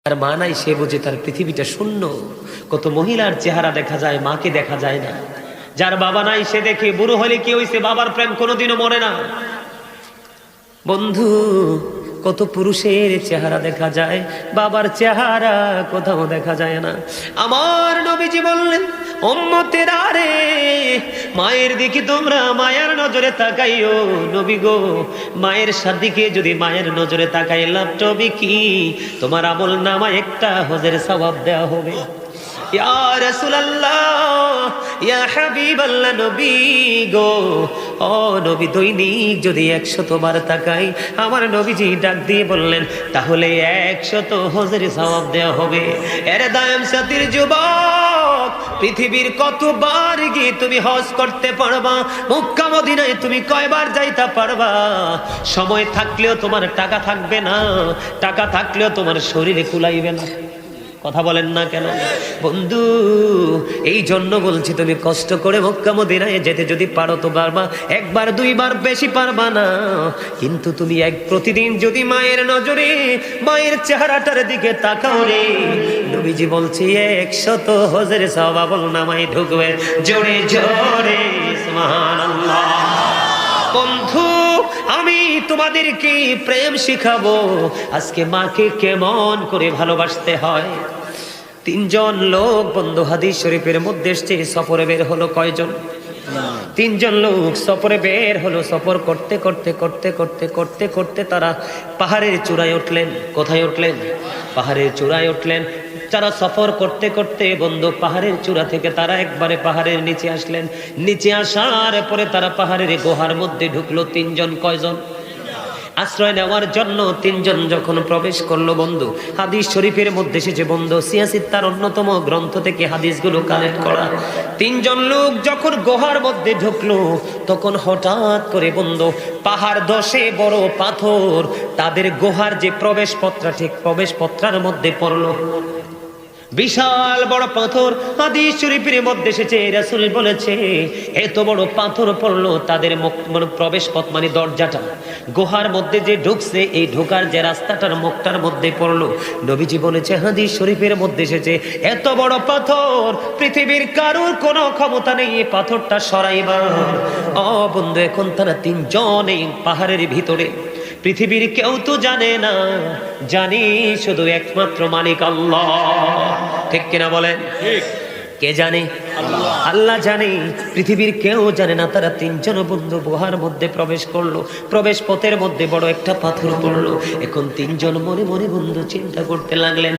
আর মা নাই, সে বুঝে তার পৃথিবীটা শূন্য। কত মহিলার চেহারা দেখা যায়, মাকে দেখা যায় না। যার বাবা নাই সে দেখে বুড়ো হলে কি হয়েছে, বাবার প্রেম কোনোদিনও মরে না। বন্ধু, কত পুরুষের চেহারা দেখা যায়, বাবার চেহারা কোথাও দেখা যায় না। আমার নবীজি বললেন, উম্মতেরা রে, মায়ের দিকে তোমরা মায়ের নজরে তাকাইও। নবী গো, মায়ের দিকে যদি মায়ের নজরে তাকাই, লাভটা কি? তোমার আমল নামায় একটা হজের সওয়াব দেওয়া হবে। ইয়া রাসূলুল্লাহ, ইয়া হাবিবাল্লাহ, নবী গো, ও নবী, দৈনিক যদি 100 বার তাকাই, আমার নবীজি ডাক দিয়ে বললেন, তাহলে 100 হজের সওয়াব দেওয়া হবে। এর দায়াম সাথীর যুবক, পৃথিবীর কতবার গিয়ে তুমি হজ করতে পারবা? মক্কা মদিনায় তুমি কয়বার যাইতে পারবা? সময় থাকলেও তোমার টাকা থাকবে না, টাকা থাকলেও তোমার শরীরে কুলাইবে না। কথা বলেন না কেন? বন্ধু, এই জন্য বলছি, তুমি কষ্ট করে মক্কা মদিনায় যেতে যদি পারো তো পারবা, একবার দুইবার, বেশি পারবা না। কিন্তু তুমি প্রতিদিন যদি মায়ের নজরে মায়ের চেহারাটার দিকে তাকাও রে, নবীজি বলছি 100 হজের সওয়াব নামায় ঢুকবে। জোরে জোরে সুবহানাল্লাহ। বন্ধু, আমি তোমাদেরকে প্রেম শিখাবো আজকে, মাকে কেমন করে ভালোবাসতে হয়। 3 জন লোক, বন্ধু, হাদিস শরীফের মধ্যে এসেছে, সফরে বের হলো। কয়জন? 3 জন লোক সফরে বের হলো। সফর করতে করতে করতে করতে করতে করতে তারা পাহাড়ের চূড়ায় উঠলেন। কোথায় উঠলেন? পাহাড়ের চূড়ায় উঠলেন। তারা সফর করতে করতে, বন্ধু, পাহাড়ের চূড়া থেকে তারা একবারে পাহাড়ের নিচে আসলেন। নিচে আসার পরে তারা পাহাড়ের গুহার মধ্যে ঢুকলো। 3 জন। কয়জন? আশ্রয় নেওয়ার জন্য 3 জন যখন প্রবেশ করলো, বন্ধু, হাদিস শরীফের মধ্যে এসেছে, বন্ধু, সিয়াসিত্তার অন্যতম গ্রন্থ থেকে হাদিসগুলো কালেক্ট করা। 3 জন লোক যখন গুহার মধ্যে ঢুকলো, তখন হঠাৎ করে, বন্ধু, পাহাড় ধসে বড় পাথর তাদের গুহার যে প্রবেশপত্র, ঠিক প্রবেশপত্রের মধ্যে পড়লো। বিশাল বড় পাথর। হাদিস শরীফের মধ্যে এসেছে, রাসূল বলেছে, এত বড় পাথর পড়লো তাদের প্রবেশ পথ, মানে দরজাটা, গুহার মধ্যে যে ঢুকছে, এই ঢোকার যে রাস্তাটার মুখটার মধ্যে পড়লো। নবীজি বলেছে, হাদিস শরীফের মধ্যে এসেছে, এত বড় পাথর পৃথিবীর কারোর কোনো ক্ষমতা নেই এই পাথরটা সরাইবার। ও বন্ধু, এখন তারা 3 জন এই পাহাড়ের ভিতরে। পৃথিবীর কেউ তো জানে না, জানি শুধু একমাত্র মালিক আল্লাহ। ঠিক কিনা বলেন? কে জানে? আল্লাহ জানে। পৃথিবীর কেউ জানে না। তারা 3 জন, বন্ধু, গুহার মধ্যে প্রবেশ করলো। প্রবেশ পথের মধ্যে বড় একটা পাথর পড়লো। এখন 3 জন মনে মনে, বন্ধু, চিন্তা করতে লাগলেন,